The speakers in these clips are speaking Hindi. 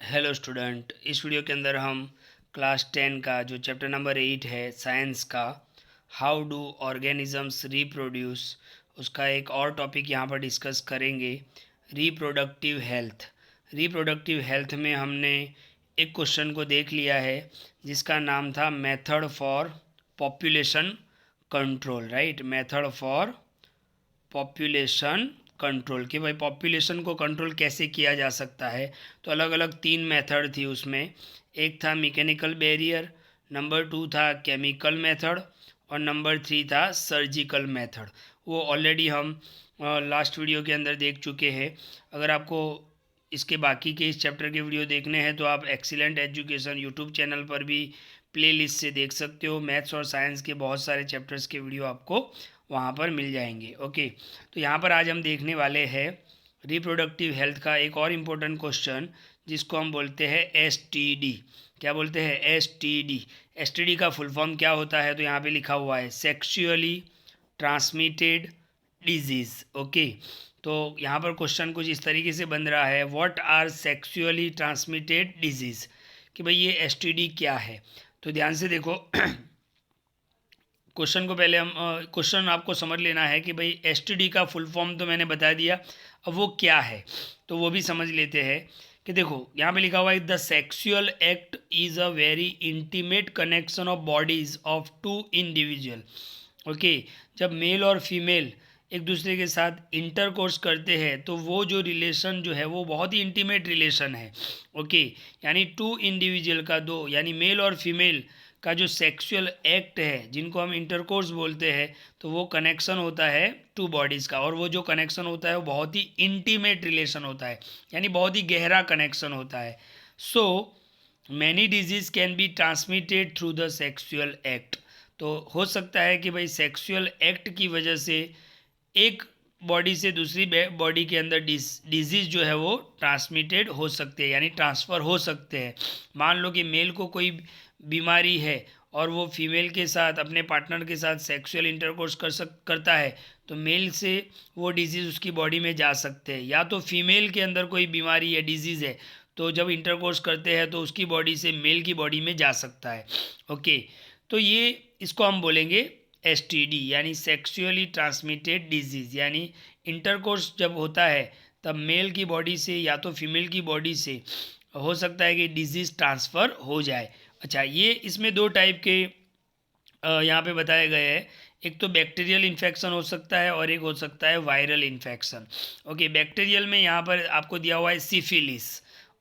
हेलो स्टूडेंट, इस वीडियो के अंदर हम क्लास 10 का जो चैप्टर नंबर 8 है साइंस का, हाउ डू ऑर्गेनिजम्स रिप्रोड्यूस, उसका एक और टॉपिक यहाँ पर डिस्कस करेंगे, रिप्रोडक्टिव हेल्थ। रिप्रोडक्टिव हेल्थ में हमने एक क्वेश्चन को देख लिया है जिसका नाम था method for population control, right. Method for population control, कि भाई पॉपुलेशन को कंट्रोल कैसे किया जा सकता है। तो अलग अलग 3 मेथड थी उसमें। एक था मैकेनिकल बैरियर, नंबर 2 था केमिकल मेथड और नंबर 3 था सर्जिकल मेथड। वो ऑलरेडी हम लास्ट वीडियो के अंदर देख चुके हैं। अगर आपको इसके बाकी के इस चैप्टर के वीडियो देखने हैं तो आप एक्सीलेंट एजुकेशन यूट्यूब चैनल पर भी प्लेलिस्ट से देख सकते हो। मैथ्स और साइंस के बहुत सारे चैप्टर्स के वीडियो आपको वहाँ पर मिल जाएंगे। ओके, तो यहाँ पर आज हम देखने वाले हैं रिप्रोडक्टिव हेल्थ का एक और इम्पोर्टेंट क्वेश्चन जिसको हम बोलते हैं एसटीडी। क्या बोलते हैं? एसटीडी। एसटीडी का फुल फॉर्म क्या होता है? तो यहाँ पे लिखा हुआ है सेक्सुअली ट्रांसमिटेड डिजीज़। ओके, तो यहाँ पर क्वेश्चन कुछ इस तरीके से बन रहा है, what are sexually transmitted diseases, कि भाई ये एसटीडी क्या है। तो ध्यान से देखो क्वेश्चन को पहले हम क्वेश्चन आपको समझ लेना है कि भाई एसटीडी का फुल फॉर्म तो मैंने बता दिया, अब वो क्या है तो वो भी समझ लेते हैं। कि देखो यहाँ पे लिखा हुआ है the sexual act is a very intimate connection of bodies of two individual. Okay, जब मेल और फीमेल एक दूसरे के साथ इंटरकोर्स करते हैं तो वो जो रिलेशन जो है वो बहुत ही इंटीमेट रिलेशन है। ओके, यानी टू इंडिविजुअल का, दो यानी मेल और फीमेल का जो सेक्सुअल एक्ट है जिनको हम इंटरकोर्स बोलते हैं, तो वो कनेक्शन होता है टू बॉडीज़ का, और वो जो कनेक्शन होता है वो बहुत ही इंटीमेट रिलेशन होता है, यानी बहुत ही गहरा कनेक्शन होता है। So many disease can be transmitted through the sexual act. तो हो सकता है कि भाई सेक्सुअल एक्ट की वजह से एक बॉडी से दूसरी बॉडी के अंदर डिजीज़ जो है वो ट्रांसमिटेड हो सकते हैं, यानी ट्रांसफ़र हो सकते हैं। मान लो कि मेल को कोई बीमारी है और वो फीमेल के साथ, अपने पार्टनर के साथ सेक्सुअल इंटरकोर्स करता है, तो मेल से वो डिजीज़ उसकी बॉडी में जा सकते हैं। या तो फीमेल के अंदर कोई बीमारी है, डिजीज़ है, तो जब इंटरकोर्स करते हैं तो उसकी बॉडी से मेल की बॉडी में जा सकता है। ओके, तो ये इसको हम बोलेंगे एसटीडी, यानी सेक्सुअली ट्रांसमिटेड डिजीज़। यानी इंटरकोर्स जब होता है तब मेल की बॉडी से या तो फीमेल की बॉडी से हो सकता है कि डिजीज़ ट्रांसफ़र हो जाए। अच्छा, ये इसमें 2 टाइप के यहाँ पे बताए गए हैं। एक तो बैक्टीरियल इन्फेक्शन हो सकता है और एक हो सकता है वायरल इन्फेक्शन। ओके, बैक्टीरियल में यहाँ पर आपको दिया हुआ है सिफिलिस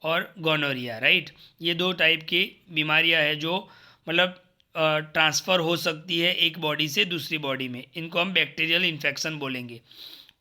और गोनोरिया, राइट। ये 2 टाइप की बीमारियाँ हैं जो मतलब ट्रांसफ़र हो सकती है एक बॉडी से दूसरी बॉडी में, इनको हम बैक्टीरियल इन्फेक्शन बोलेंगे।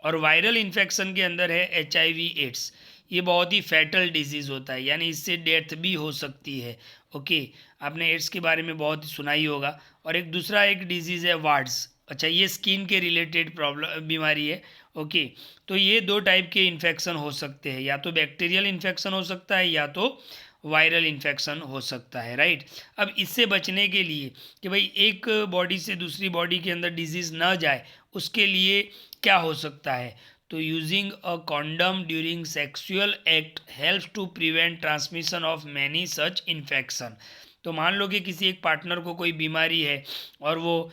और वायरल इन्फेक्शन के अंदर है HIV एड्स। ये बहुत ही फैटल डिजीज़ होता है, यानी इससे डेथ भी हो सकती है। ओके, आपने एड्स के बारे में बहुत सुना ही होगा। और एक दूसरा एक डिजीज़ है वार्ड्स। अच्छा, ये स्किन के रिलेटेड प्रॉब्लम बीमारी है। ओके, तो ये 2 टाइप के इन्फेक्शन हो सकते हैं, या तो बैक्टीरियल इन्फेक्शन हो सकता है या तो वायरल इन्फेक्शन हो सकता है, राइट। अब इससे बचने के लिए कि भाई एक बॉडी से दूसरी बॉडी के अंदर डिजीज़ ना जाए, उसके लिए क्या हो सकता है? तो using a condom during sexual act helps to prevent transmission of many such infection. तो मान लो कि किसी एक पार्टनर को कोई बीमारी है और वो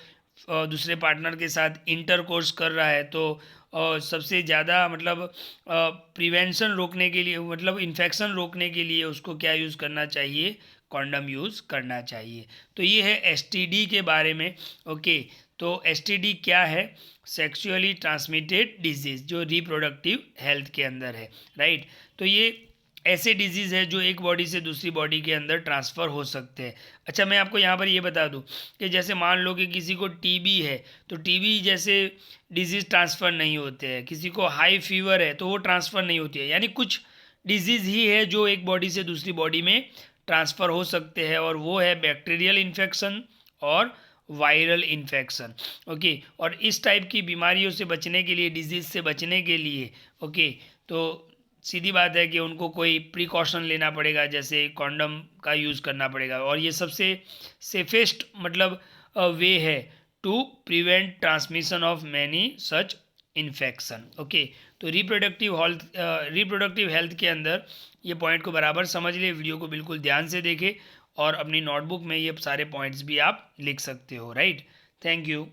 दूसरे पार्टनर के साथ इंटरकोर्स कर रहा है, तो सबसे ज़्यादा मतलब प्रिवेंशन रोकने के लिए, मतलब इन्फेक्शन रोकने के लिए उसको क्या यूज़ करना चाहिए? कॉन्डम यूज़ करना चाहिए। तो ये है एसटीडी के बारे में। ओके, तो एसटीडी क्या है? सेक्सुअली ट्रांसमिटेड डिजीज़ जो रिप्रोडक्टिव हेल्थ के अंदर है, राइट। तो ये ऐसे डिजीज़ है जो एक बॉडी से दूसरी बॉडी के अंदर ट्रांसफ़र हो सकते हैं। अच्छा, मैं आपको यहाँ पर ये बता दूँ कि जैसे मान लो कि किसी को टीबी है, तो टीबी जैसे डिजीज़ ट्रांसफ़र नहीं होते हैं। किसी को हाई फीवर है तो वो ट्रांसफ़र नहीं होती है। यानी कुछ डिजीज़ ही है जो एक बॉडी से दूसरी बॉडी में ट्रांसफ़र हो सकते हैं, और वो है बैक्टीरियल इन्फेक्शन और वायरल इन्फेक्शन। ओके, और इस टाइप की बीमारियों से बचने के लिए, डिजीज़ से बचने के लिए, ओके, तो सीधी बात है कि उनको कोई प्रिकॉशन लेना पड़ेगा, जैसे कॉन्डम का यूज़ करना पड़ेगा। और ये सबसे सेफेस्ट मतलब वे है to prevent transmission of many such infection. Okay, तो रिप्रोडक्टिव हेल्थ के अंदर ये पॉइंट को बराबर समझ लिए, वीडियो को बिल्कुल ध्यान से देखें और अपनी नोटबुक में ये सारे पॉइंट्स भी आप लिख सकते हो, राइट। Thank you.